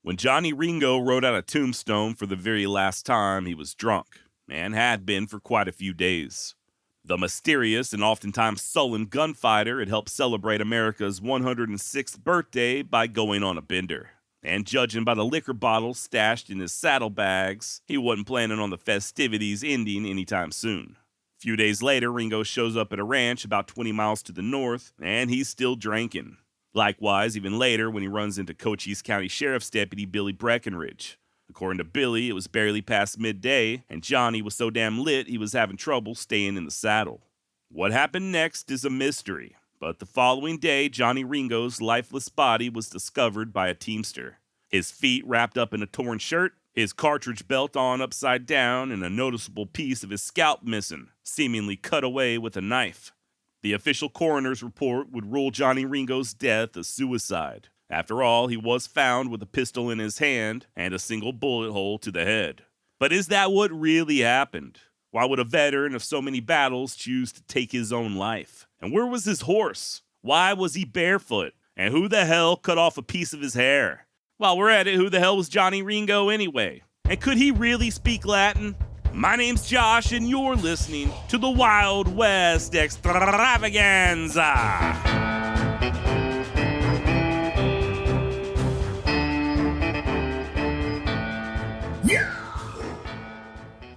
When Johnny Ringo rode out of Tombstone for the very last time, he was drunk, and had been for quite a few days. The mysterious and oftentimes sullen gunfighter had helped celebrate America's 106th birthday by going on a bender. And judging by the liquor bottles stashed in his saddlebags, he wasn't planning on the festivities ending anytime soon. A few days later, Ringo shows up at a ranch about 20 miles to the north, and he's still drinking. Likewise, even later when he runs into Cochise County Sheriff's Deputy Billy Breckenridge. According to Billy, it was barely past midday, and Johnny was so damn lit he was having trouble staying in the saddle. What happened next is a mystery, but the following day, Johnny Ringo's lifeless body was discovered by a teamster. His feet wrapped up in a torn shirt, his cartridge belt on upside down, and a noticeable piece of his scalp missing, seemingly cut away with a knife. The official coroner's report would rule Johnny Ringo's death a suicide. After all, he was found with a pistol in his hand and a single bullet hole to the head. But is that what really happened? Why would a veteran of so many battles choose to take his own life? And where was his horse? Why was he barefoot? And who the hell cut off a piece of his hair? While we're at it, who the hell was Johnny Ringo anyway? And could he really speak Latin? My name's Josh, and you're listening to the Wild West Extravaganza.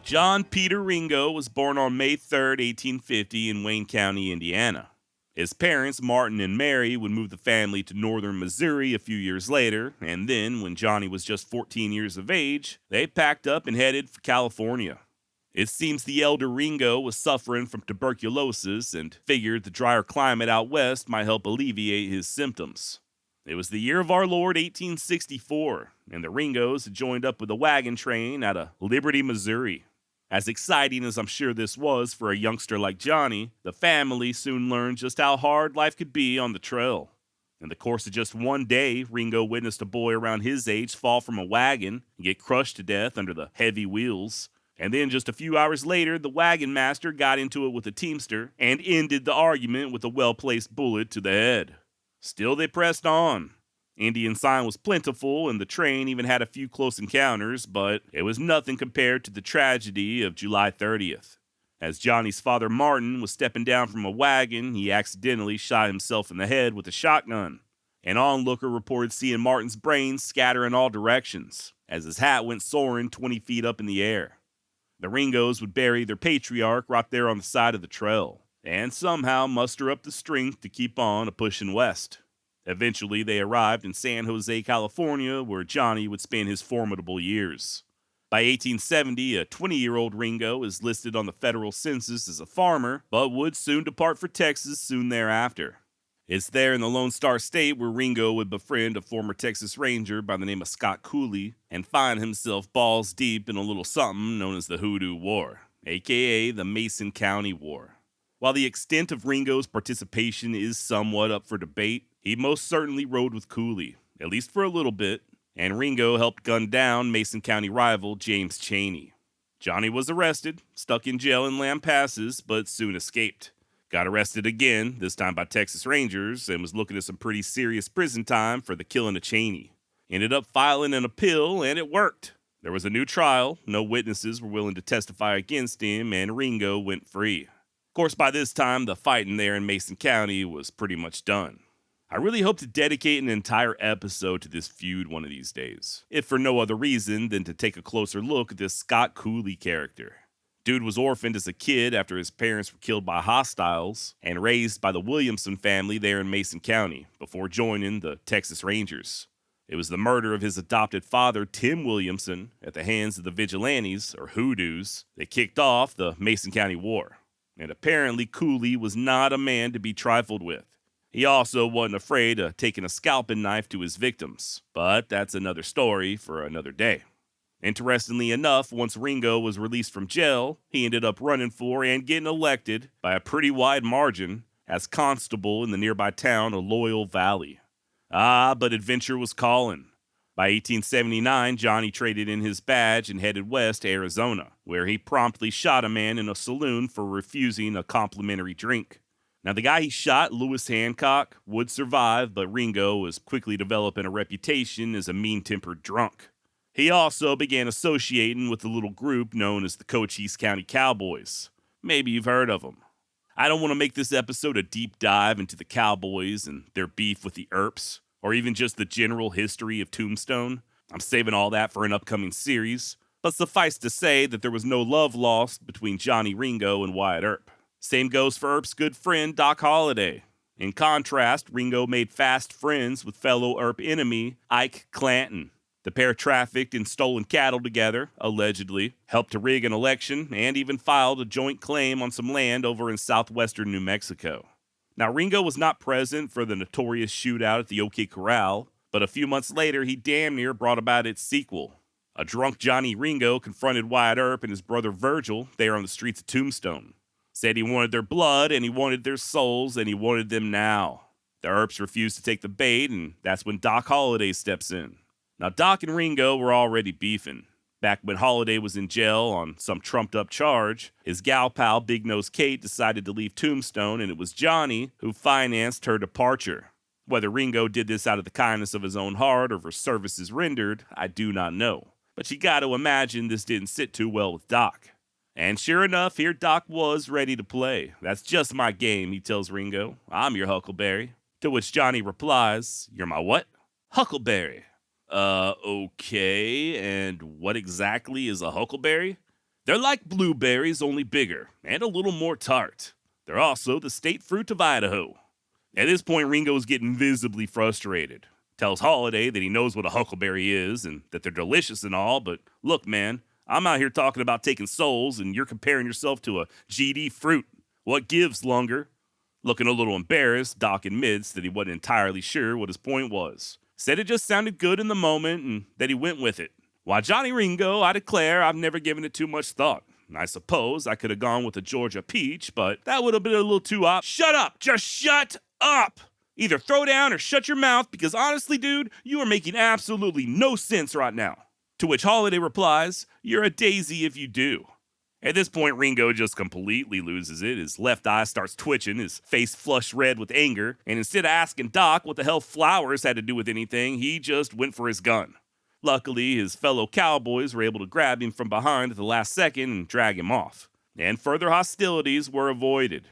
John Peter Ringo was born on May 3, 1850 in Wayne County, Indiana. His parents, Martin and Mary, would move the family to northern Missouri a few years later, and then, when Johnny was just 14 years of age, they packed up and headed for California. It seems the elder Ringo was suffering from tuberculosis and figured the drier climate out west might help alleviate his symptoms. It was the year of our Lord 1864, and the Ringos had joined up with a wagon train out of Liberty, Missouri. As exciting as I'm sure this was for a youngster like Johnny, the family soon learned just how hard life could be on the trail. In the course of just one day, Ringo witnessed a boy around his age fall from a wagon and get crushed to death under the heavy wheels. And then just a few hours later, the wagon master got into it with a teamster and ended the argument with a well-placed bullet to the head. Still they pressed on. Indian sign was plentiful, and the train even had a few close encounters, but it was nothing compared to the tragedy of July 30th. As Johnny's father Martin was stepping down from a wagon, he accidentally shot himself in the head with a shotgun. An onlooker reported seeing Martin's brains scatter in all directions, as his hat went soaring 20 feet up in the air. The Ringos would bury their patriarch right there on the side of the trail, and somehow muster up the strength to keep on a-pushing west. Eventually, they arrived in San Jose, California, where Johnny would spend his formidable years. By 1870, a 20-year-old Ringo is listed on the federal census as a farmer, but would soon depart for Texas soon thereafter. It's there in the Lone Star State where Ringo would befriend a former Texas Ranger by the name of Scott Cooley and find himself balls deep in a little something known as the Hoodoo War, aka the Mason County War. While the extent of Ringo's participation is somewhat up for debate, he most certainly rode with Cooley, at least for a little bit, and Ringo helped gun down Mason County rival James Chaney. Johnny was arrested, stuck in jail in Lampasas, but soon escaped. Got arrested again, this time by Texas Rangers, and was looking at some pretty serious prison time for the killing of Chaney. Ended up filing an appeal, and it worked. There was a new trial, no witnesses were willing to testify against him, and Ringo went free. Of course, by this time, the fighting there in Mason County was pretty much done. I really hope to dedicate an entire episode to this feud one of these days, if for no other reason than to take a closer look at this Scott Cooley character. Dude was orphaned as a kid after his parents were killed by hostiles and raised by the Williamson family there in Mason County before joining the Texas Rangers. It was the murder of his adopted father, Tim Williamson, at the hands of the Vigilantes, or Hoodoos, that kicked off the Mason County War. And apparently Cooley was not a man to be trifled with. He also wasn't afraid of taking a scalping knife to his victims, but that's another story for another day. Interestingly enough, once Ringo was released from jail, he ended up running for and getting elected by a pretty wide margin as constable in the nearby town of Loyal Valley. But adventure was calling. By 1879, Johnny traded in his badge and headed west to Arizona, where he promptly shot a man in a saloon for refusing a complimentary drink. Now, the guy he shot, Lewis Hancock, would survive, but Ringo was quickly developing a reputation as a mean-tempered drunk. He also began associating with a little group known as the Cochise County Cowboys. Maybe you've heard of them. I don't want to make this episode a deep dive into the Cowboys and their beef with the Earps, or even just the general history of Tombstone. I'm saving all that for an upcoming series, but suffice to say that there was no love lost between Johnny Ringo and Wyatt Earp. Same goes for Earp's good friend Doc Holliday. In contrast, Ringo made fast friends with fellow Earp enemy Ike Clanton. The pair trafficked in stolen cattle together, allegedly, helped to rig an election, and even filed a joint claim on some land over in southwestern New Mexico. Now, Ringo was not present for the notorious shootout at the OK Corral, but a few months later, he damn near brought about its sequel. A drunk Johnny Ringo confronted Wyatt Earp and his brother Virgil there on the streets of Tombstone. Said he wanted their blood, and he wanted their souls, and he wanted them now. The Earps refused to take the bait, and that's when Doc Holliday steps in. Now, Doc and Ringo were already beefing. Back when Holliday was in jail on some trumped-up charge, his gal pal Big Nose Kate decided to leave Tombstone, and it was Johnny who financed her departure. Whether Ringo did this out of the kindness of his own heart or for services rendered, I do not know. But you got to imagine this didn't sit too well with Doc. And sure enough, here Doc was ready to play. "That's just my game," he tells Ringo. "I'm your Huckleberry." To which Johnny replies, "You're my what?" "Huckleberry." Okay, and what exactly is a huckleberry?" "They're like blueberries, only bigger, and a little more tart. They're also the state fruit of Idaho." At this point, Ringo's getting visibly frustrated. Tells Holliday that he knows what a huckleberry is, and that they're delicious and all, but look, man, I'm out here talking about taking souls, and you're comparing yourself to a GD fruit. What gives, Lunger? Looking a little embarrassed, Doc admits that he wasn't entirely sure what his point was. Said it just sounded good in the moment and that he went with it. "Why, Johnny Ringo, I declare I've never given it too much thought. I suppose I could have gone with a Georgia peach, but that would have been a little too Shut up! Just shut up! Either throw down or shut your mouth, because honestly, dude, you are making absolutely no sense right now." To which Holliday replies, "You're a daisy if you do." At this point, Ringo just completely loses it. His left eye starts twitching, his face flushed red with anger, and instead of asking Doc what the hell flowers had to do with anything, he just went for his gun. Luckily, his fellow cowboys were able to grab him from behind at the last second and drag him off. And further hostilities were avoided.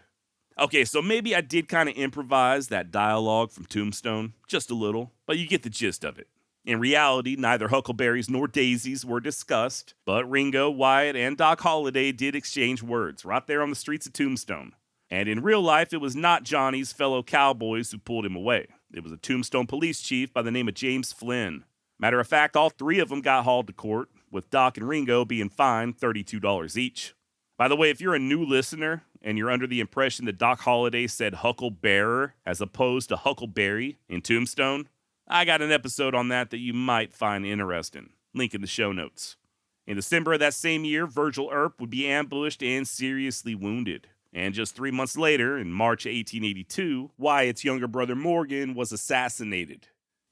Okay, so maybe I did kind of improvise that dialogue from Tombstone, just a little, but you get the gist of it. In reality, neither huckleberries nor daisies were discussed, but Ringo, Wyatt, and Doc Holliday did exchange words right there on the streets of Tombstone. And in real life, it was not Johnny's fellow cowboys who pulled him away. It was a Tombstone police chief by the name of James Flynn. Matter of fact, all three of them got hauled to court, with Doc and Ringo being fined $32 each. By the way, if you're a new listener and you're under the impression that Doc Holliday said Hucklebearer as opposed to Huckleberry in Tombstone, I got an episode on that you might find interesting. Link in the show notes. In December of that same year, Virgil Earp would be ambushed and seriously wounded. And just 3 months later, in March 1882, Wyatt's younger brother Morgan was assassinated.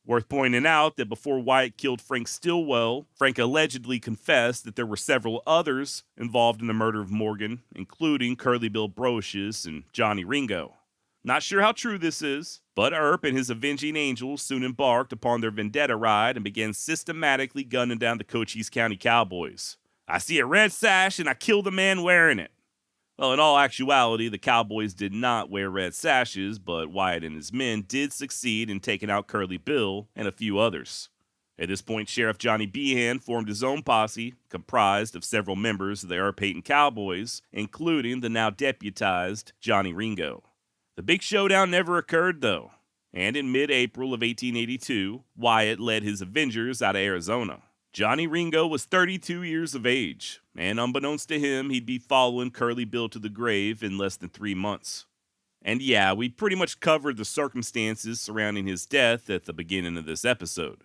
Worth pointing out that before Wyatt killed Frank Stillwell, Frank allegedly confessed that there were several others involved in the murder of Morgan, including Curly Bill Brocius and Johnny Ringo. Not sure how true this is, but Earp and his avenging angels soon embarked upon their vendetta ride and began systematically gunning down the Cochise County Cowboys. "I see a red sash and I kill the man wearing it." Well, in all actuality, the Cowboys did not wear red sashes, but Wyatt and his men did succeed in taking out Curly Bill and a few others. At this point, Sheriff Johnny Behan formed his own posse, comprised of several members of the Earp-hating Cowboys, including the now deputized Johnny Ringo. The big showdown never occurred, though, and in mid-April of 1882, Wyatt led his Avengers out of Arizona. Johnny Ringo was 32 years of age, and unbeknownst to him, he'd be following Curly Bill to the grave in less than 3 months. And yeah, we pretty much covered the circumstances surrounding his death at the beginning of this episode.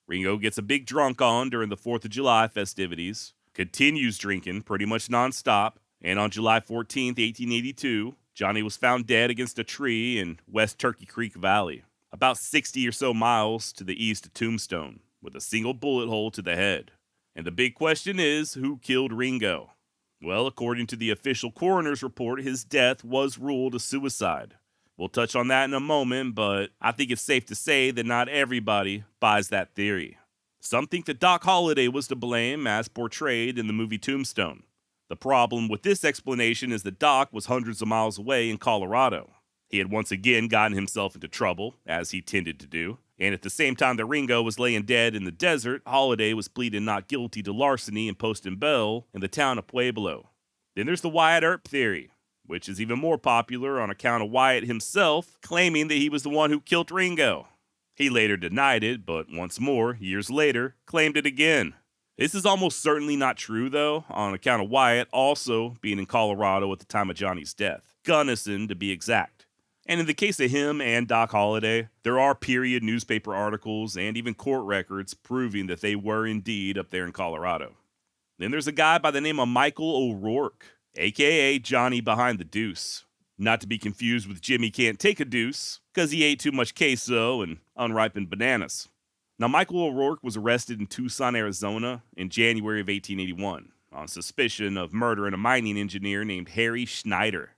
Ringo gets a big drunk on during the 4th of July festivities, continues drinking pretty much nonstop, and on July 14th, 1882, Johnny was found dead against a tree in West Turkey Creek Valley, about 60 or so miles to the east of Tombstone, with a single bullet hole to the head. And the big question is, who killed Ringo? Well, according to the official coroner's report, his death was ruled a suicide. We'll touch on that in a moment, but I think it's safe to say that not everybody buys that theory. Some think that Doc Holliday was to blame, as portrayed in the movie Tombstone. The problem with this explanation is that Doc was hundreds of miles away in Colorado. He had once again gotten himself into trouble, as he tended to do, and at the same time that Ringo was laying dead in the desert, Holliday was pleading not guilty to larceny and posting bail in the town of Pueblo. Then there's the Wyatt Earp theory, which is even more popular on account of Wyatt himself claiming that he was the one who killed Ringo. He later denied it, but once more, years later, claimed it again. This is almost certainly not true, though, on account of Wyatt also being in Colorado at the time of Johnny's death. Gunnison, to be exact. And in the case of him and Doc Holliday, there are period newspaper articles and even court records proving that they were indeed up there in Colorado. Then there's a guy by the name of Michael ORourke, aka Johnny Behind the Deuce. Not to be confused with Jimmy Can't Take a Deuce, because he ate too much queso and unripened bananas. Now, Michael ORourke was arrested in Tucson, Arizona in January of 1881 on suspicion of murdering a mining engineer named Harry Schneider.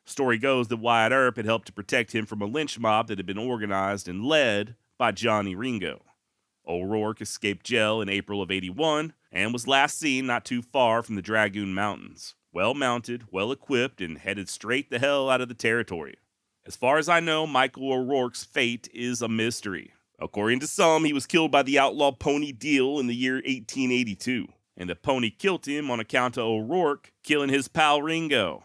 Story goes that Wyatt Earp had helped to protect him from a lynch mob that had been organized and led by Johnny Ringo. ORourke escaped jail in April of 81 and was last seen not too far from the Dragoon Mountains, well-mounted, well-equipped, and headed straight the hell out of the territory. As far as I know, Michael ORourke's fate is a mystery. According to some, he was killed by the outlaw Pony Deal in the year 1882, and the pony killed him on account of ORourke killing his pal Ringo.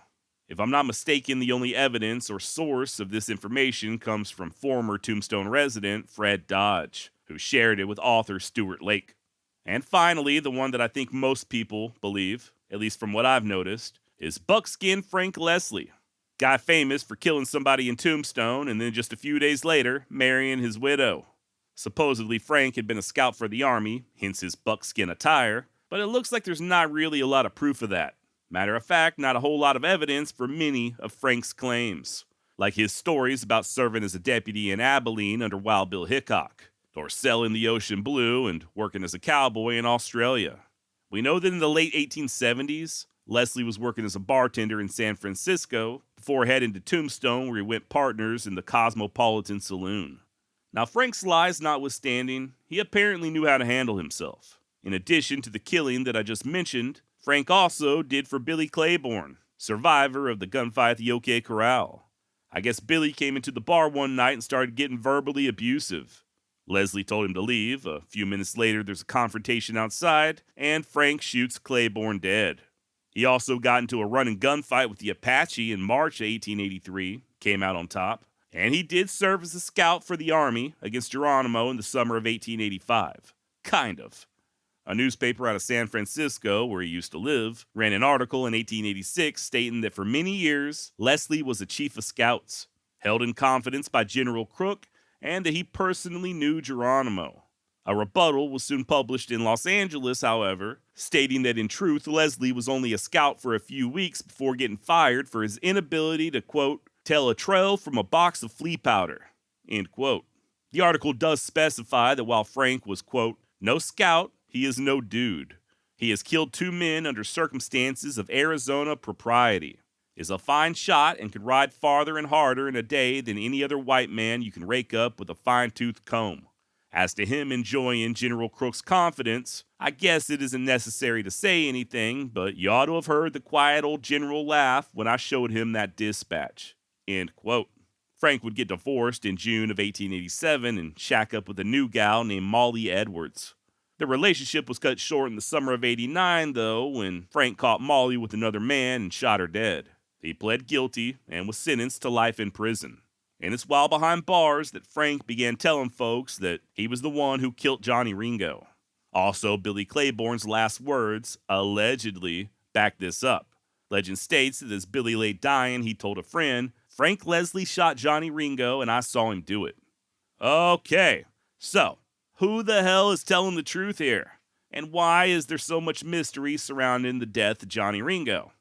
If I'm not mistaken, the only evidence or source of this information comes from former Tombstone resident Fred Dodge, who shared it with author Stuart Lake. And finally, the one that I think most people believe, at least from what I've noticed, is Buckskin Frank Leslie. Guy famous for killing somebody in Tombstone and then just a few days later marrying his widow. Supposedly Frank had been a scout for the army, hence his buckskin attire, but it looks like there's not really a lot of proof of that. Matter of fact, not a whole lot of evidence for many of Frank's claims, like his stories about serving as a deputy in Abilene under Wild Bill Hickok, or selling the ocean blue and working as a cowboy in Australia. We know that in the late 1870s, Leslie was working as a bartender in San Francisco before heading to Tombstone, where he went partners in the Cosmopolitan Saloon. Now, Frank's lies notwithstanding, he apparently knew how to handle himself. In addition to the killing that I just mentioned, Frank also did for Billy Claiborne, survivor of the gunfight at the OK Corral. I guess Billy came into the bar one night and started getting verbally abusive. Leslie told him to leave. A few minutes later, there's a confrontation outside, and Frank shoots Claiborne dead. He also got into a running gunfight with the Apache in March of 1883, came out on top. And he did serve as a scout for the Army against Geronimo in the summer of 1885. Kind of. A newspaper out of San Francisco, where he used to live, ran an article in 1886 stating that for many years, Leslie was a chief of scouts, held in confidence by General Crook, and that he personally knew Geronimo. A rebuttal was soon published in Los Angeles, however, stating that in truth, Leslie was only a scout for a few weeks before getting fired for his inability to, quote, tell a trail from a box of flea powder, end quote. The article does specify that while Frank was, quote, no scout, he is no dude. He has killed 2 men under circumstances of Arizona propriety, is a fine shot and could ride farther and harder in a day than any other white man you can rake up with a fine-toothed comb. As to him enjoying General Crook's confidence, I guess it isn't necessary to say anything, but you ought to have heard the quiet old general laugh when I showed him that dispatch. End quote. Frank would get divorced in June of 1887 and shack up with a new gal named Molly Edwards. The relationship was cut short in the summer of 89, though, when Frank caught Molly with another man and shot her dead. He pled guilty and was sentenced to life in prison. And it's while behind bars that Frank began telling folks that he was the one who killed Johnny Ringo. Also, Billy Claiborne's last words, allegedly, back this up. Legend states that as Billy lay dying, he told a friend, Frank Leslie shot Johnny Ringo and I saw him do it. Okay, so who the hell is telling the truth here? And why is there so much mystery surrounding the death of Johnny Ringo?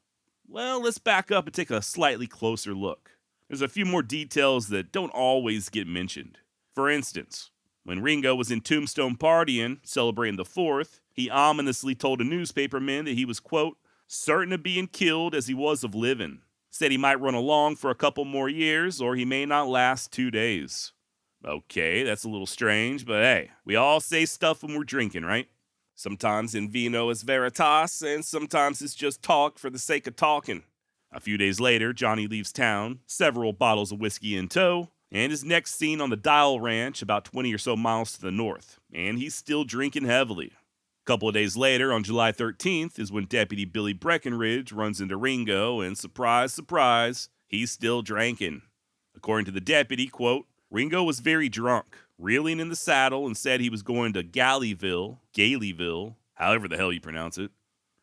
Well, let's back up and take a slightly closer look. There's a few more details that don't always get mentioned. For instance, when Ringo was in Tombstone partying, celebrating the 4th, he ominously told a newspaperman that he was, quote, certain of being killed as he was of living. Said he might run along for a couple more years, or he may not last 2 days. Okay, that's a little strange, but hey, we all say stuff when we're drinking, right? Sometimes in vino es veritas, and sometimes it's just talk for the sake of talking. A few days later, Johnny leaves town, several bottles of whiskey in tow, and is next seen on the Dial Ranch about 20 or so miles to the north, and he's still drinking heavily. A couple of days later, on July 13th, is when Deputy Billy Breckenridge runs into Ringo, and surprise, surprise, he's still drinking. According to the deputy, quote, Ringo was very drunk, reeling in the saddle, and said he was going to Galeyville, however the hell you pronounce it.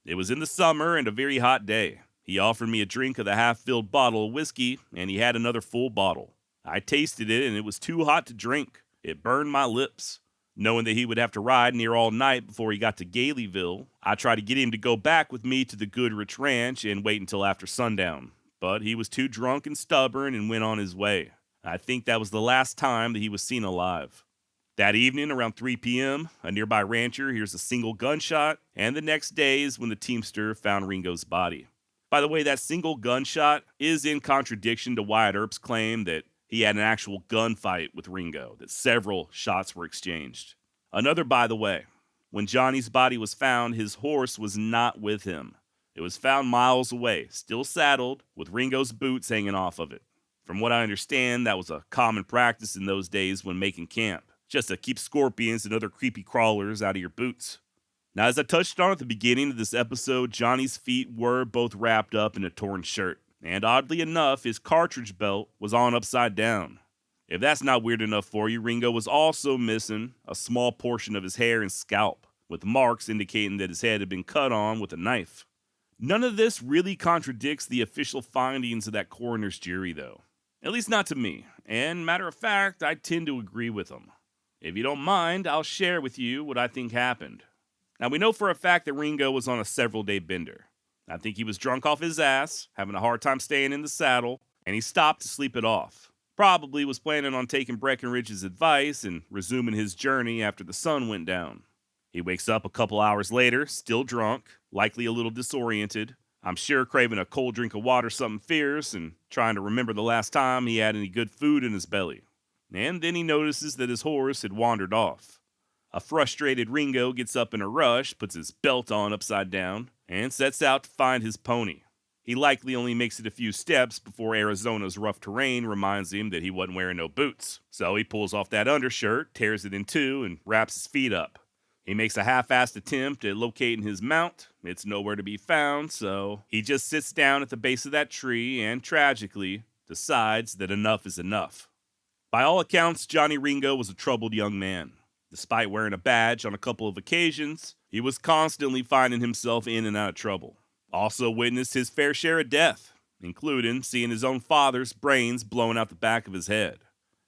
It was in the summer and a very hot day. He offered me a drink of the half-filled bottle of whiskey, and he had another full bottle. I tasted it, and it was too hot to drink. It burned my lips. Knowing that he would have to ride near all night before he got to Galeyville, I tried to get him to go back with me to the Goodrich Ranch and wait until after sundown. But he was too drunk and stubborn and went on his way. I think that was the last time that he was seen alive. That evening, around 3 p.m., a nearby rancher hears a single gunshot, and the next day is when the teamster found Ringo's body. By the way, that single gunshot is in contradiction to Wyatt Earp's claim that he had an actual gunfight with Ringo, that several shots were exchanged. Another, by the way, when Johnny's body was found, his horse was not with him. It was found miles away, still saddled, with Ringo's boots hanging off of it. From what I understand, that was a common practice in those days when making camp, just to keep scorpions and other creepy crawlers out of your boots. Now, as I touched on at the beginning of this episode, Johnny's feet were both wrapped up in a torn shirt. And oddly enough, his cartridge belt was on upside down. If that's not weird enough for you, Ringo was also missing a small portion of his hair and scalp, with marks indicating that his head had been cut on with a knife. None of this really contradicts the official findings of that coroner's jury, though. At least not to me, and matter of fact, I tend to agree with them. If you don't mind, I'll share with you what I think happened. Now, we know for a fact that Ringo was on a several-day bender. I think he was drunk off his ass, having a hard time staying in the saddle, and he stopped to sleep it off. Probably was planning on taking Breckenridge's advice and resuming his journey after the sun went down. He wakes up a couple hours later, still drunk, likely a little disoriented. I'm sure craving a cold drink of water, something fierce, and trying to remember the last time he had any good food in his belly. And then he notices that his horse had wandered off. A frustrated Ringo gets up in a rush, puts his belt on upside down, and sets out to find his pony. He likely only makes it a few steps before Arizona's rough terrain reminds him that he wasn't wearing no boots. So he pulls off that undershirt, tears it in two, and wraps his feet up. He makes a half-assed attempt at locating his mount. It's nowhere to be found, so he just sits down at the base of that tree and, tragically, decides that enough is enough. By all accounts, Johnny Ringo was a troubled young man. Despite wearing a badge on a couple of occasions, he was constantly finding himself in and out of trouble. Also witnessed his fair share of death, including seeing his own father's brains blown out the back of his head.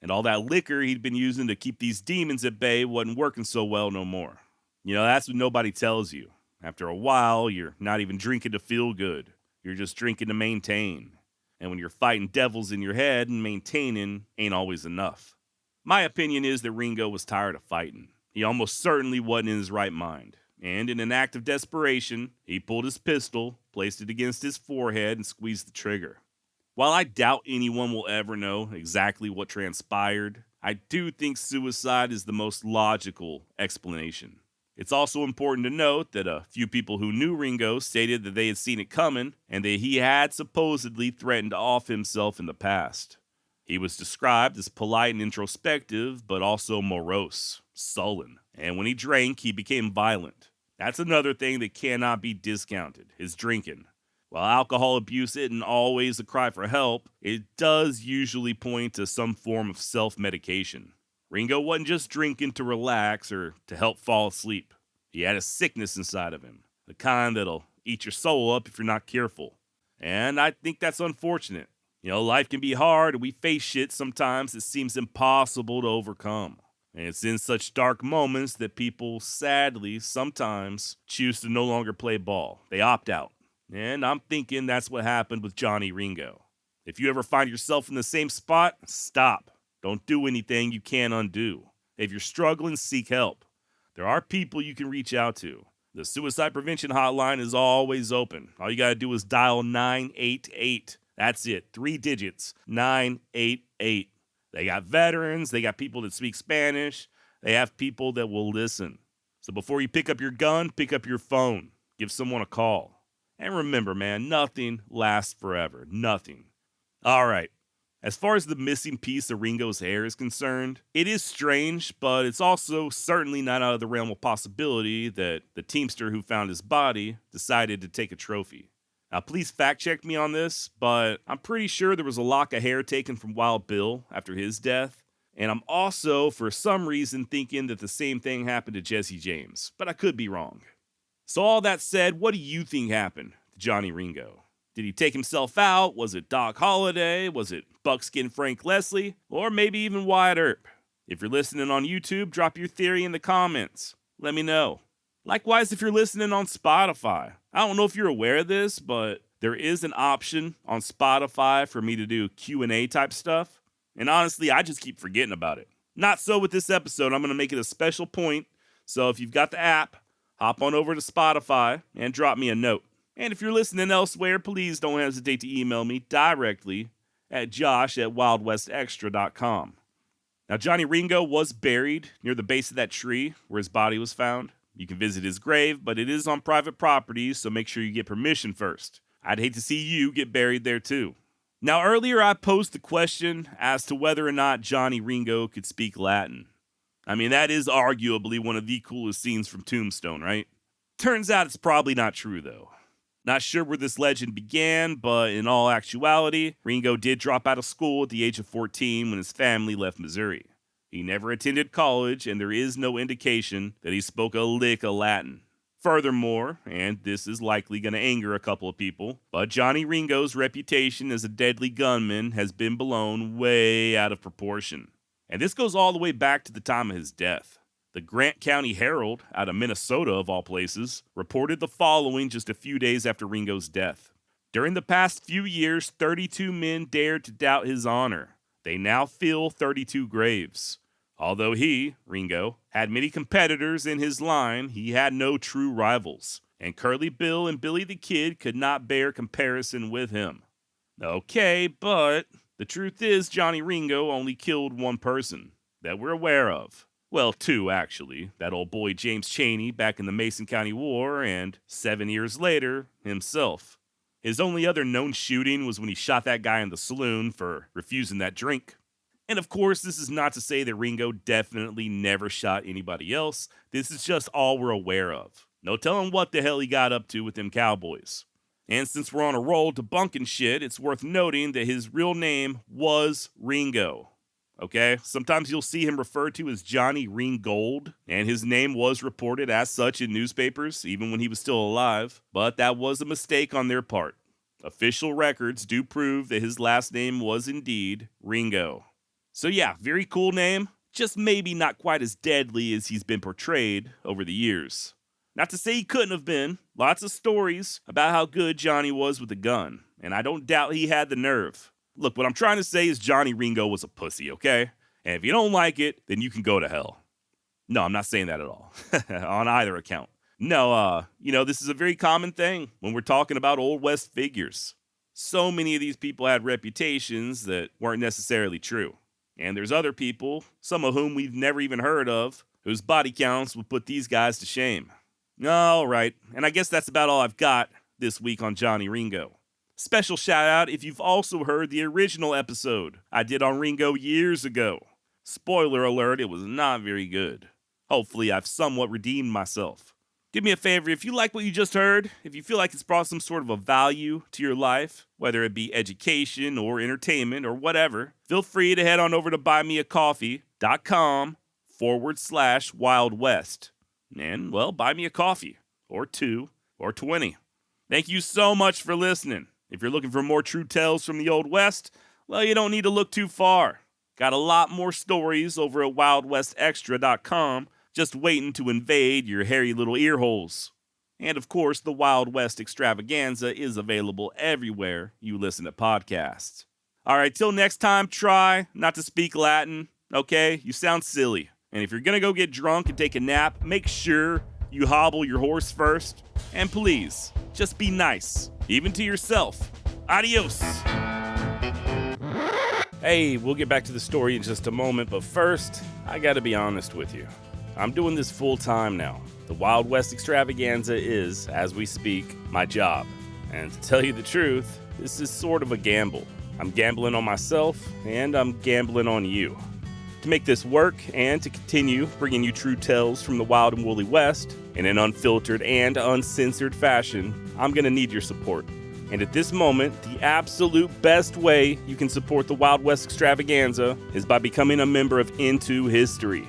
And all that liquor he'd been using to keep these demons at bay wasn't working so well no more. You know, that's what nobody tells you. After a while, you're not even drinking to feel good. You're just drinking to maintain. And when you're fighting devils in your head, and maintaining ain't always enough. My opinion is that Ringo was tired of fighting. He almost certainly wasn't in his right mind. And in an act of desperation, he pulled his pistol, placed it against his forehead, and squeezed the trigger. While I doubt anyone will ever know exactly what transpired, I do think suicide is the most logical explanation. It's also important to note that a few people who knew Ringo stated that they had seen it coming and that he had supposedly threatened to off himself in the past. He was described as polite and introspective, but also morose, sullen, and when he drank, he became violent. That's another thing that cannot be discounted, his drinking. While alcohol abuse isn't always a cry for help, it does usually point to some form of self-medication. Ringo wasn't just drinking to relax or to help fall asleep. He had a sickness inside of him, the kind that'll eat your soul up if you're not careful. And I think that's unfortunate. You know, life can be hard and we face shit sometimes that seems impossible to overcome. And it's in such dark moments that people, sadly, sometimes choose to no longer play ball. They opt out. And I'm thinking that's what happened with Johnny Ringo. If you ever find yourself in the same spot, stop. Don't do anything you can't undo. If you're struggling, seek help. There are people you can reach out to. The suicide prevention hotline is always open. All you gotta do is dial 988. That's it, 3 digits, 988. They got veterans, they got people that speak Spanish, they have people that will listen. So before you pick up your gun, pick up your phone. Give someone a call. And remember, man, nothing lasts forever. Nothing. All right. As far as the missing piece of Ringo's hair is concerned, it is strange, but it's also certainly not out of the realm of possibility that the teamster who found his body decided to take a trophy. Now, please fact check me on this, but I'm pretty sure there was a lock of hair taken from Wild Bill after his death, and I'm also, for some reason, thinking that the same thing happened to Jesse James, but I could be wrong. So all that said, what do you think happened to Johnny Ringo? Did he take himself out? Was it Doc Holliday? Was it Buckskin Frank Leslie? Or maybe even Wyatt Earp? If you're listening on YouTube, drop your theory in the comments. Let me know. Likewise, if you're listening on Spotify, I don't know if you're aware of this, but there is an option on Spotify for me to do Q&A type stuff. And honestly, I just keep forgetting about it. Not so with this episode. I'm going to make it a special point. So if you've got the app, hop on over to Spotify and drop me a note. And if you're listening elsewhere, please don't hesitate to email me directly at josh@wildwestextra.com. Now, Johnny Ringo was buried near the base of that tree where his body was found. You can visit his grave, but it is on private property, so make sure you get permission first. I'd hate to see you get buried there too. Now, earlier I posed the question as to whether or not Johnny Ringo could speak Latin. I mean, that is arguably one of the coolest scenes from Tombstone, right? Turns out it's probably not true, though. Not sure where this legend began, but in all actuality, Ringo did drop out of school at the age of 14 when his family left Missouri. He never attended college, and there is no indication that he spoke a lick of Latin. Furthermore, and this is likely going to anger a couple of people, but Johnny Ringo's reputation as a deadly gunman has been blown way out of proportion. And this goes all the way back to the time of his death. The Grant County Herald, out of Minnesota of all places, reported the following just a few days after Ringo's death. During the past few years, 32 men dared to doubt his honor. They now fill 32 graves. Although he, Ringo, had many competitors in his line, he had no true rivals. And Curly Bill and Billy the Kid could not bear comparison with him. Okay, but the truth is Johnny Ringo only killed one person that we're aware of. Well, 2, actually. That old boy James Chaney back in the Mason County War, and 7 years later, himself. His only other known shooting was when he shot that guy in the saloon for refusing that drink. And of course, this is not to say that Ringo definitely never shot anybody else. This is just all we're aware of. No telling what the hell he got up to with them cowboys. And since we're on a roll debunking shit, it's worth noting that his real name was Ringo. Okay, sometimes you'll see him referred to as Johnny Ringold, and his name was reported as such in newspapers, even when he was still alive, but that was a mistake on their part. Official records do prove that his last name was indeed Ringo. So yeah, very cool name, just maybe not quite as deadly as he's been portrayed over the years. Not to say he couldn't have been, lots of stories about how good Johnny was with a gun, and I don't doubt he had the nerve. Look, what I'm trying to say is Johnny Ringo was a pussy, okay? And if you don't like it, then you can go to hell. No, I'm not saying that at all, on either account. No, this is a very common thing when we're talking about Old West figures. So many of these people had reputations that weren't necessarily true. And there's other people, some of whom we've never even heard of, whose body counts would put these guys to shame. All right, and I guess that's about all I've got this week on Johnny Ringo. Special shout out if you've also heard the original episode I did on Ringo years ago. Spoiler alert, it was not very good. Hopefully I've somewhat redeemed myself. Do me a favor, if you like what you just heard, if you feel like it's brought some sort of a value to your life, whether it be education or entertainment or whatever, feel free to head on over to buymeacoffee.com/Wild West. And, well, buy me a coffee, or 2, or 20. Thank you so much for listening. If you're looking for more true tales from the Old West, well, you don't need to look too far. Got a lot more stories over at wildwestextra.com just waiting to invade your hairy little ear holes. And of course, the Wild West extravaganza is available everywhere you listen to podcasts. All right, till next time, try not to speak Latin, okay? You sound silly. And if you're gonna go get drunk and take a nap, make sure you hobble your horse first. And please, just be nice, even to yourself. Adios. Hey, we'll get back to the story in just a moment, but first, I gotta be honest with you. I'm doing this full time now. The Wild West Extravaganza is, as we speak, my job. And to tell you the truth, this is sort of a gamble. I'm gambling on myself, and I'm gambling on you. To make this work, and to continue bringing you true tales from the Wild and Woolly West, in an unfiltered and uncensored fashion, I'm gonna need your support. And at this moment, the absolute best way you can support the Wild West Extravaganza is by becoming a member of Into History.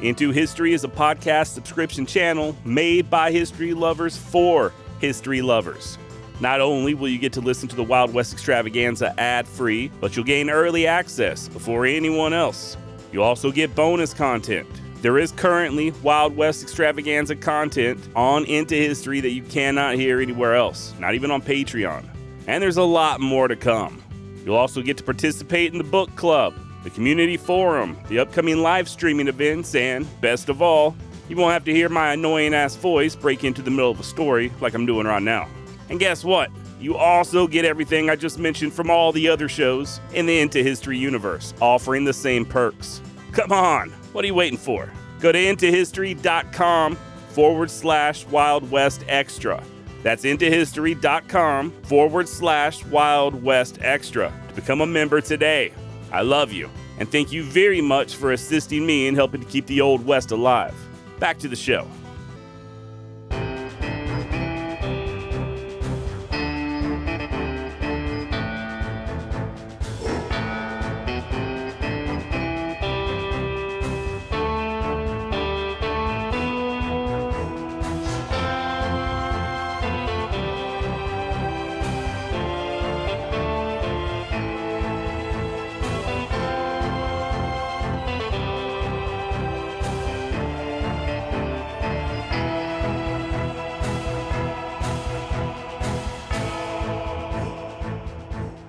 Into History is a podcast subscription channel made by history lovers for history lovers. Not only will you get to listen to the Wild West Extravaganza ad-free, but you'll gain early access before anyone else. You'll also get bonus content. There is currently Wild West Extravaganza content on Into History that you cannot hear anywhere else, not even on Patreon. And there's a lot more to come. You'll also get to participate in the book club, the community forum, the upcoming live streaming events, and, best of all, you won't have to hear my annoying-ass voice break into the middle of a story like I'm doing right now. And guess what? You also get everything I just mentioned from all the other shows in the Into History universe, offering the same perks. Come on, what are you waiting for? Go to intohistory.com/Wild West Extra. That's intohistory.com/Wild West Extra to become a member today. I love you, and thank you very much for assisting me in helping to keep the Old West alive. Back to the show.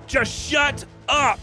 Just shut up!